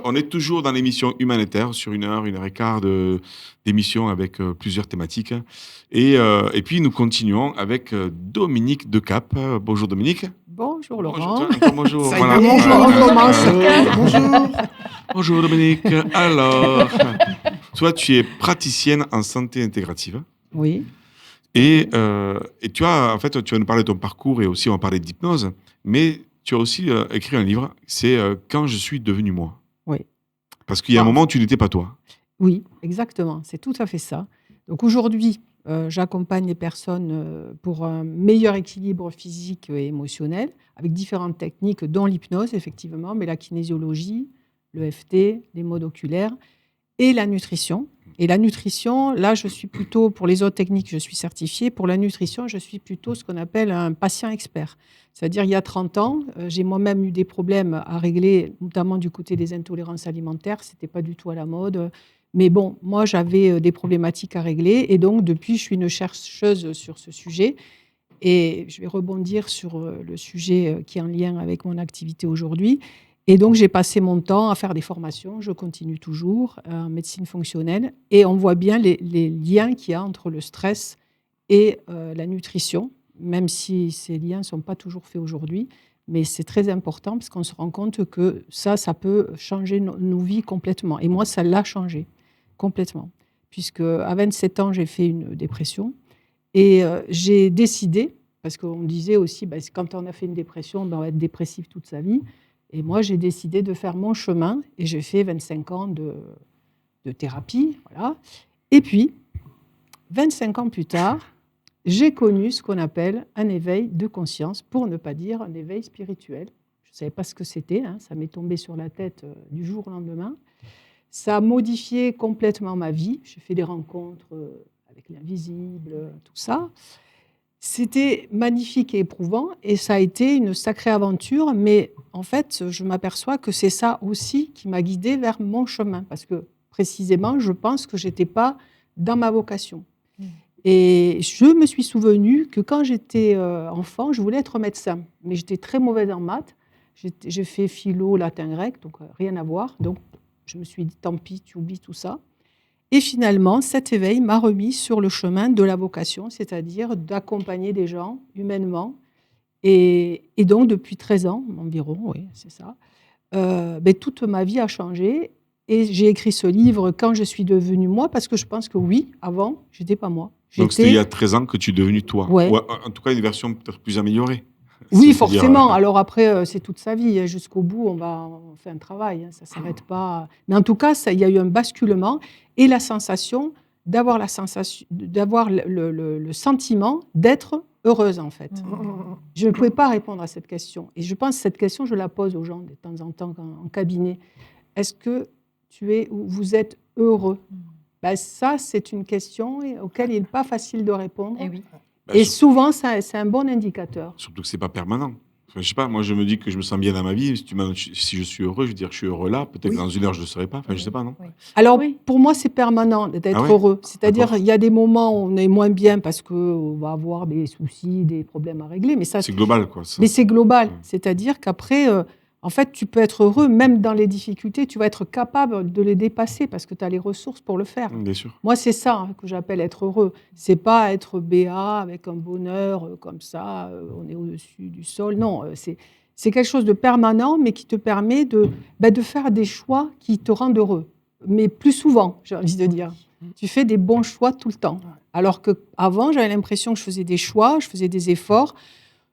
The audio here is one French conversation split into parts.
on est toujours dans l'émission Humanitaire sur 1 heure et quart d'émission avec plusieurs thématiques. Et puis, nous continuons avec Dominique Decap. Bonjour Dominique. Bonjour Bonjour, Laurent. encore bonjour. Ça y est, bonjour, on commence. Bonjour. Bonjour Dominique. Alors, toi, tu es praticienne en santé intégrative. Oui. Et tu as, en fait, tu vas nous parler de ton parcours et aussi on va parler d'hypnose. Mais tu as aussi écrit un livre, c'est Quand je suis devenu moi. Oui. Parce qu'il y a un moment où tu n'étais pas toi. Oui, exactement. C'est tout à fait ça. Donc aujourd'hui, j'accompagne les personnes pour un meilleur équilibre physique et émotionnel avec différentes techniques, dont l'hypnose, effectivement, mais la kinésiologie, le FT, les modes oculaires et la nutrition. Et la nutrition, là, je suis plutôt, pour les autres techniques, je suis certifiée. Pour la nutrition, je suis plutôt ce qu'on appelle un patient expert. C'est-à-dire, il y a 30 ans, j'ai moi-même eu des problèmes à régler, notamment du côté des intolérances alimentaires. Ce n'était pas du tout à la mode. Mais bon, moi, j'avais des problématiques à régler. Et donc, depuis, je suis une chercheuse sur ce sujet. Et je vais rebondir sur le sujet qui est en lien avec mon activité aujourd'hui. Et donc, j'ai passé mon temps à faire des formations. Je continue toujours en médecine fonctionnelle. Et on voit bien les liens qu'il y a entre le stress et la nutrition, même si ces liens ne sont pas toujours faits aujourd'hui. Mais c'est très important parce qu'on se rend compte que ça peut changer nos vies complètement. Et moi, ça l'a changé complètement. Puisque à 27 ans, j'ai fait une dépression. Et j'ai décidé, parce qu'on me disait aussi, quand on a fait une dépression, on va être dépressif toute sa vie. Et moi, j'ai décidé de faire mon chemin et j'ai fait 25 ans de thérapie. Voilà. Et puis, 25 ans plus tard, j'ai connu ce qu'on appelle un éveil de conscience, pour ne pas dire un éveil spirituel. Je ne savais pas ce que c'était, ça m'est tombé sur la tête du jour au lendemain. Ça a modifié complètement ma vie. J'ai fait des rencontres avec l'invisible, tout ça. C'était magnifique et éprouvant et ça a été une sacrée aventure, mais en fait, je m'aperçois que c'est ça aussi qui m'a guidée vers mon chemin parce que précisément, je pense que je n'étais pas dans ma vocation. Et je me suis souvenue que quand j'étais enfant, je voulais être médecin, mais j'étais très mauvaise en maths. J'ai fait philo, latin, grec, donc rien à voir. Donc, je me suis dit, tant pis, tu oublies tout ça. Et finalement, cet éveil m'a remis sur le chemin de la vocation, c'est-à-dire d'accompagner des gens humainement. Et donc, depuis 13 ans environ, oui, c'est ça, toute ma vie a changé. Et j'ai écrit ce livre quand je suis devenue moi, parce que je pense que oui, avant, je n'étais pas moi. Donc, c'était il y a 13 ans que tu es devenue toi. Ouais. Ou en tout cas, une version peut-être plus améliorée. Oui, forcément. Alors après, c'est toute sa vie. Jusqu'au bout, on fait un travail. Ça ne s'arrête pas. Mais en tout cas, il y a eu un basculement et la sensation d'avoir le sentiment d'être heureuse, en fait. Je ne pouvais pas répondre à cette question. Et je pense que cette question, je la pose aux gens de temps en temps en cabinet. Est-ce que vous êtes heureux ? Ça, c'est une question auquel il n'est pas facile de répondre. Eh oui. Et souvent, c'est un bon indicateur. Surtout que ce n'est pas permanent. Enfin, je sais pas, moi je me dis que je me sens bien dans ma vie. Si je suis heureux, je veux dire je suis heureux là. Peut-être que dans 1 heure, je ne le serai pas. Enfin, je ne sais pas, non. Oui. Alors, pour moi, c'est permanent d'être heureux. C'est-à-dire, il y a des moments où on est moins bien parce qu'on va avoir des soucis, des problèmes à régler. Mais ça, c'est global, quoi. Ça. Mais c'est global. C'est-à-dire qu'après, en fait, tu peux être heureux, même dans les difficultés, tu vas être capable de les dépasser parce que tu as les ressources pour le faire. Bien sûr. Moi, c'est ça que j'appelle être heureux. C'est pas être béat avec un bonheur comme ça, on est au-dessus du sol. Non, c'est quelque chose de permanent, mais qui te permet de faire des choix qui te rendent heureux. Mais plus souvent, j'ai envie de dire. Tu fais des bons choix tout le temps. Alors qu'avant, j'avais l'impression que je faisais des choix, je faisais des efforts,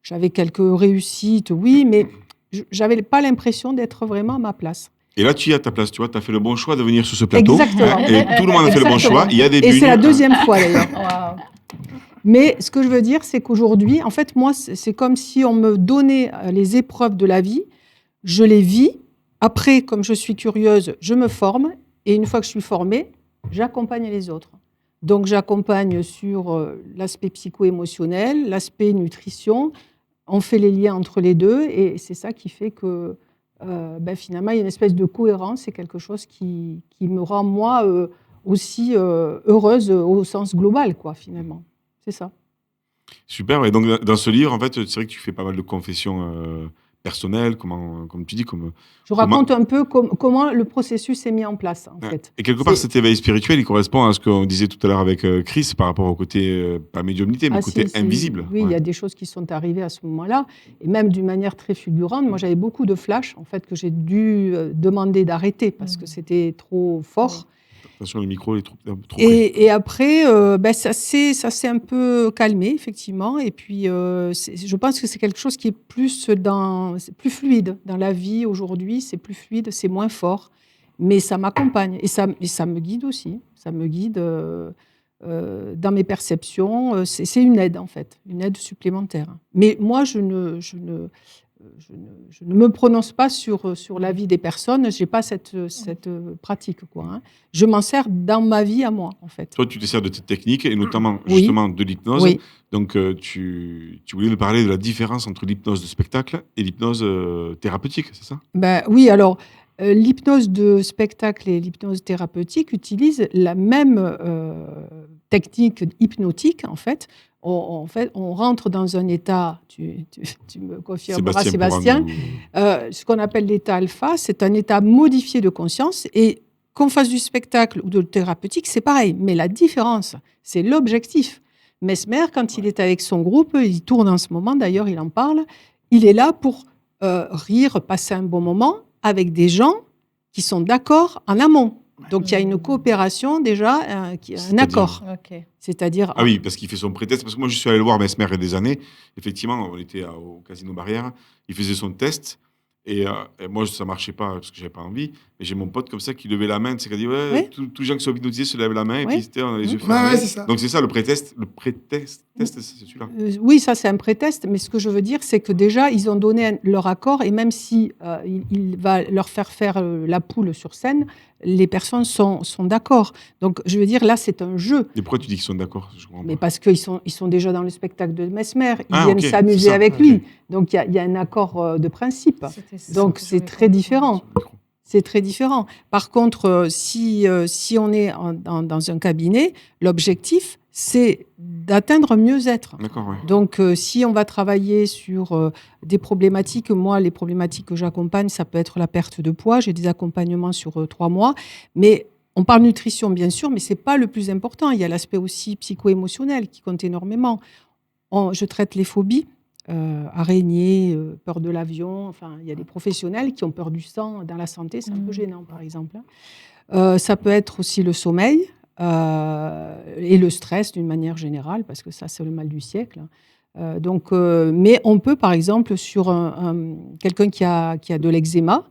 j'avais quelques réussites, oui, mais je n'avais pas l'impression d'être vraiment à ma place. Et là, tu es à ta place, tu vois, tu as fait le bon choix de venir sur ce plateau. Exactement. Et tout le monde a fait le bon choix. Il y a des Et c'est la deuxième fois, d'ailleurs. Wow. Mais ce que je veux dire, c'est qu'aujourd'hui, en fait, moi, c'est comme si on me donnait les épreuves de la vie, je les vis. Après, comme je suis curieuse, je me forme. Et une fois que je suis formée, j'accompagne les autres. Donc, j'accompagne sur l'aspect psycho-émotionnel, l'aspect nutrition. On fait les liens entre les deux et c'est ça qui fait que finalement, il y a une espèce de cohérence. C'est quelque chose qui me rend, moi, aussi heureuse au sens global, quoi, finalement. C'est ça. Super. Et donc, dans ce livre, en fait, c'est vrai que tu fais pas mal de confessions personnel, comme tu dis, Je comment... raconte un peu comment le processus est mis en place, en Ouais. fait. Et quelque part, cet éveil spirituel, il correspond à ce qu'on disait tout à l'heure avec Chris par rapport au côté, pas médiumnité, mais Ah côté si, invisible. oui, il Ouais. y a des choses qui sont arrivées à ce moment-là, et même d'une manière très fulgurante. Moi, j'avais beaucoup de flashs, en fait, que j'ai dû demander d'arrêter parce que c'était trop fort. Attention, le micro est trop près. Et après, ça s'est un peu calmé, effectivement. Et puis, je pense que c'est quelque chose qui est c'est plus fluide dans la vie aujourd'hui. C'est plus fluide, c'est moins fort. Mais ça m'accompagne et ça me guide aussi. Ça me guide dans mes perceptions. C'est une aide, en fait, une aide supplémentaire. Mais moi, je ne me prononce pas sur la vie des personnes. Je n'ai pas cette pratique, quoi, hein. Je m'en sers dans ma vie à moi, en fait. Toi, tu te sers de cette technique et notamment Oui, justement de l'hypnose. oui. Donc, tu voulais nous parler de la différence entre l'hypnose de spectacle et l'hypnose thérapeutique, c'est ça? Ben, oui, alors, l'hypnose de spectacle et l'hypnose thérapeutique utilisent la même technique hypnotique, en fait. On rentre dans un état, tu me confirmeras, Sébastien pourra Sébastien, nous... ce qu'on appelle l'état alpha, c'est un état modifié de conscience. Et qu'on fasse du spectacle ou de thérapeutique, c'est pareil. Mais la différence, c'est l'objectif. Mesmer, quand il est avec son groupe, il tourne en ce moment, d'ailleurs, il en parle, il est là pour rire, passer un bon moment avec des gens qui sont d'accord en amont. Donc, il y a une coopération déjà, un C'est-à-dire accord. Ok. C'est-à-dire, Ah oui, parce qu'il fait son pré-test. Parce que moi, je suis allé le voir Mesmer il y a des années. Effectivement, on était au Casino Barrière. Il faisait son test. Et moi, ça marchait pas parce que j'avais pas envie. Mais j'ai mon pote comme ça qui levait la main. C'est qui a dit ouais, Oui. tous les gens qui sont hypnotisés se lèvent la main. Et Oui. puis on a les yeux Ouais, fermés. ouais, c'est ça. Donc c'est ça le pré-test. Le pré-test, c'est celui-là. oui, ça c'est un pré-test, mais ce que je veux dire, c'est que déjà, ils ont donné leur accord, et même si il va leur faire la poule sur scène, les personnes sont d'accord. Donc, je veux dire, là, c'est un jeu. Et pourquoi tu dis qu'ils sont d'accord? Je comprends Mais pas. parce qu'ils sont déjà dans le spectacle de Mesmer, ils Ah, viennent ok, c'est s'amuser ça. avec Ok. lui. Donc, il y a un accord de principe. C'était ça Donc, que je c'est voulais très comprendre. différent. C'est très différent. Par contre, si on est dans un cabinet, l'objectif, c'est d'atteindre mieux-être. D'accord, ouais. Donc, si on va travailler sur des problématiques, moi, les problématiques que j'accompagne, ça peut être la perte de poids. J'ai des accompagnements sur 3 mois. Mais on parle nutrition, bien sûr, mais ce n'est pas le plus important. Il y a l'aspect aussi psycho-émotionnel qui compte énormément. Je traite les phobies, araignées, peur de l'avion. Enfin, il y a des professionnels qui ont peur du sang dans la santé. C'est un peu gênant, par exemple. Ça peut être aussi le sommeil et le stress d'une manière générale, parce que ça, c'est le mal du siècle. Mais on peut, par exemple, sur quelqu'un qui a de l'eczéma,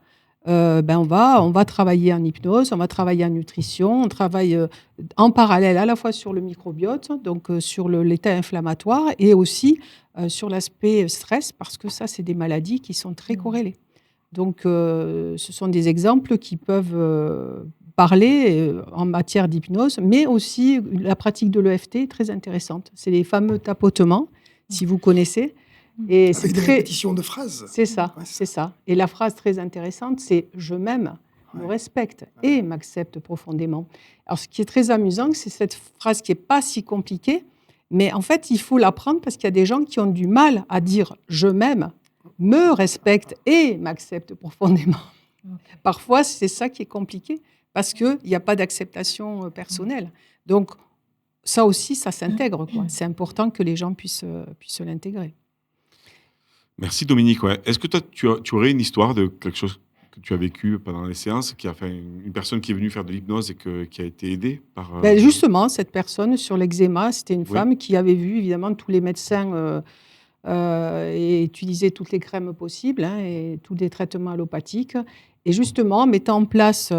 on va travailler en hypnose, on va travailler en nutrition, on travaille en parallèle à la fois sur le microbiote, donc sur l'état inflammatoire, et aussi sur l'aspect stress, parce que ça, c'est des maladies qui sont très corrélées. Donc, ce sont des exemples qui peuvent parler en matière d'hypnose, mais aussi la pratique de l'EFT est très intéressante. C'est les fameux tapotements, si vous connaissez. Et Avec des répétitions de phrases. C'est ça, Ouais, c'est ça. Et la phrase très intéressante, c'est « je m'aime, me respecte et m'accepte profondément ». Alors, ce qui est très amusant, c'est cette phrase qui n'est pas si compliquée, mais en fait, il faut l'apprendre parce qu'il y a des gens qui ont du mal à dire « je m'aime, me respecte et m'accepte profondément ». Parfois, c'est ça qui est compliqué parce qu'il n'y a pas d'acceptation personnelle. Donc, ça aussi, ça s'intègre, quoi. C'est important que les gens puissent l'intégrer. Merci Dominique. Ouais. Est-ce que toi, tu aurais une histoire de quelque chose que tu as vécu pendant les séances, qui a fait une personne qui est venue faire de l'hypnose et qui a été aidée par... Justement, cette personne sur l'eczéma, c'était une femme qui avait vu évidemment tous les médecins et utilisé toutes les crèmes possibles et tous les traitements allopathiques. Et justement, en mettant en place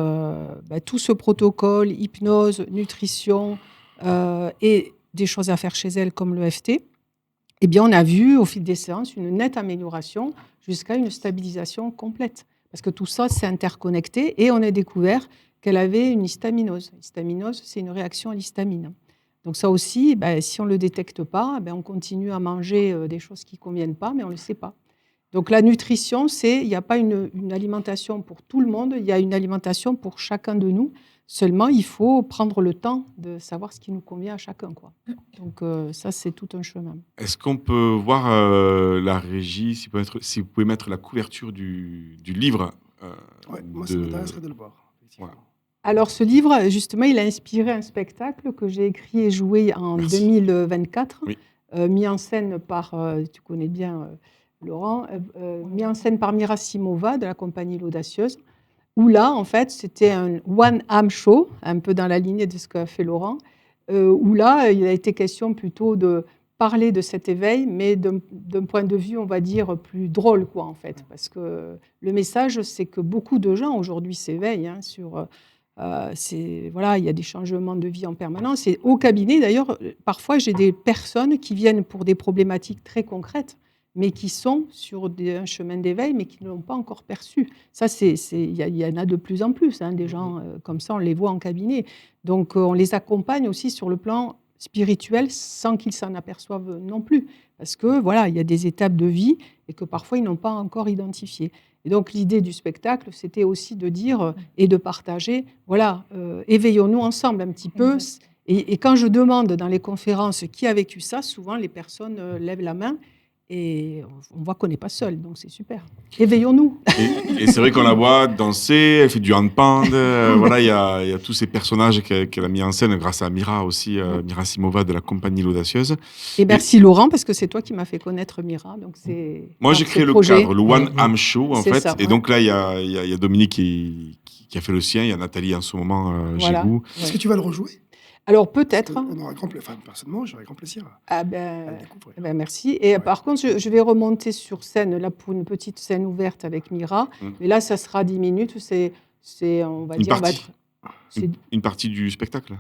tout ce protocole, hypnose, nutrition et des choses à faire chez elle comme l'EFT, eh bien, on a vu au fil des séances une nette amélioration jusqu'à une stabilisation complète. Parce que tout ça, c'est interconnecté et on a découvert qu'elle avait une histaminose. L'histaminose, c'est une réaction à l'histamine. Donc ça aussi, si on ne le détecte pas, on continue à manger des choses qui ne conviennent pas, mais on ne le sait pas. Donc la nutrition, il n'y a pas une alimentation pour tout le monde, il y a une alimentation pour chacun de nous. Seulement, il faut prendre le temps de savoir ce qui nous convient à chacun, quoi. Donc ça, c'est tout un chemin. Est-ce qu'on peut voir la régie, si vous pouvez mettre la couverture du livre Moi, ça m'intéresserait de le voir. Voilà. Alors ce livre, justement, il a inspiré un spectacle que j'ai écrit et joué en 2024, Oui. mis en scène par, tu connais bien Laurent, mis en scène par Mira Simova de la compagnie L'Audacieuse, où là, en fait, c'était un one-am show, un peu dans la lignée de ce qu'a fait Laurent, où là, il a été question plutôt de parler de cet éveil, mais d'un point de vue, on va dire, plus drôle, quoi, en fait. Parce que le message, c'est que beaucoup de gens aujourd'hui s'éveillent sur... voilà, il y a des changements de vie en permanence. Et au cabinet, d'ailleurs, parfois, j'ai des personnes qui viennent pour des problématiques très concrètes, mais qui sont sur un chemin d'éveil, mais qui ne l'ont pas encore perçu. Ça, il y en a de plus en plus, des gens comme ça, on les voit en cabinet. Donc, on les accompagne aussi sur le plan spirituel sans qu'ils s'en aperçoivent non plus. Parce que, voilà, il y a des étapes de vie et que parfois, ils n'ont pas encore identifiées. Et donc, l'idée du spectacle, c'était aussi de dire et de partager, voilà, éveillons-nous ensemble un petit peu. Et quand je demande dans les conférences qui a vécu ça, souvent, les personnes lèvent la main. Et on voit qu'on n'est pas seul, donc c'est super. Éveillons-nous. Et c'est vrai qu'on la voit danser, elle fait du handpan. Voilà, il y a tous ces personnages qu'elle a mis en scène grâce à Mira aussi, Mira Simova de la compagnie L'Audacieuse. Et merci Laurent, parce que c'est toi qui m'as fait connaître Mira. Donc moi, j'ai créé le cadre, le One Am Show, en fait. Ça, et donc là, il y a Dominique qui a fait le sien, il y a Nathalie en ce moment chez vous. Est-ce que tu vas le rejouer ? Alors peut-être. On aura personnellement, j'aurais grand plaisir à le découvrir. Merci. Et par contre, je vais remonter sur scène là pour une petite scène ouverte avec Mira. Mais là, ça sera 10 minutes. On va dire, une partie du spectacle.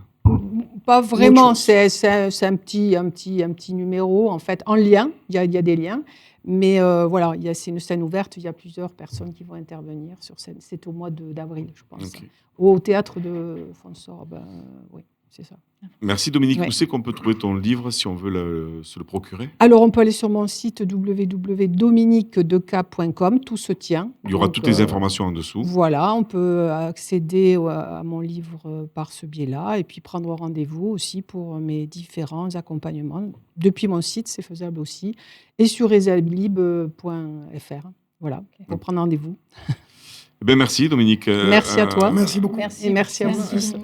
Pas vraiment. C'est un petit numéro en fait en lien. Il y a des liens. Mais voilà, c'est une scène ouverte. Il y a plusieurs personnes qui vont intervenir sur scène. C'est au mois d'avril, je pense. Okay. Au théâtre de Fonsor. Oui. C'est ça. Merci Dominique. Où c'est qu'on peut trouver ton livre si on veut se le procurer ? Alors, on peut aller sur mon site www.dominiquedeca.com. Tout se tient. Il y aura toutes les informations en dessous. Voilà, on peut accéder à mon livre par ce biais-là et puis prendre rendez-vous aussi pour mes différents accompagnements. Depuis mon site, c'est faisable aussi. Et sur esalib.fr. Voilà, pour prendre rendez-vous. Merci Dominique. Merci à toi. Merci beaucoup. Et merci à vous tous.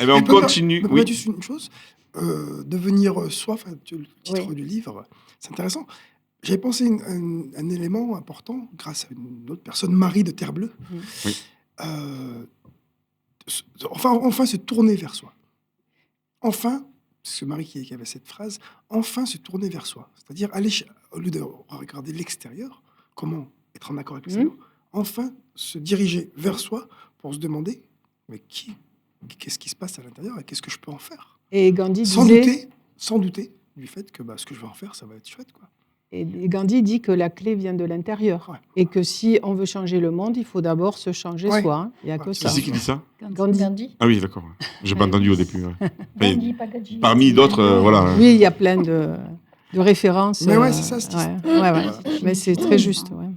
On continue. Oui. Juste une chose, devenir soi, le titre du livre, c'est intéressant. J'avais pensé un élément important grâce à une autre personne, Marie de Terre-Bleue. Oui. Enfin se tourner vers soi. Enfin, c'est Marie qui avait cette phrase, enfin se tourner vers soi. C'est-à-dire aller, au lieu de regarder l'extérieur, comment être en accord avec l'extérieur, enfin se diriger vers soi pour se demander mais qu'est-ce qui se passe à l'intérieur et qu'est-ce que je peux en faire. Et Gandhi disait... Sans douter du fait que ce que je vais en faire, ça va être chouette, quoi. Et Gandhi dit que la clé vient de l'intérieur. Ouais. Et que si on veut changer le monde, il faut d'abord se changer soi. Il n'y a que ça. C'est qui dit ça ? Gandhi. Ah oui, d'accord. J'ai pas entendu au début. Gandhi, pas Gandhi. Parmi d'autres, voilà. Oui, il y a plein de références. Mais c'est ça. Mais c'est très juste. Ouais.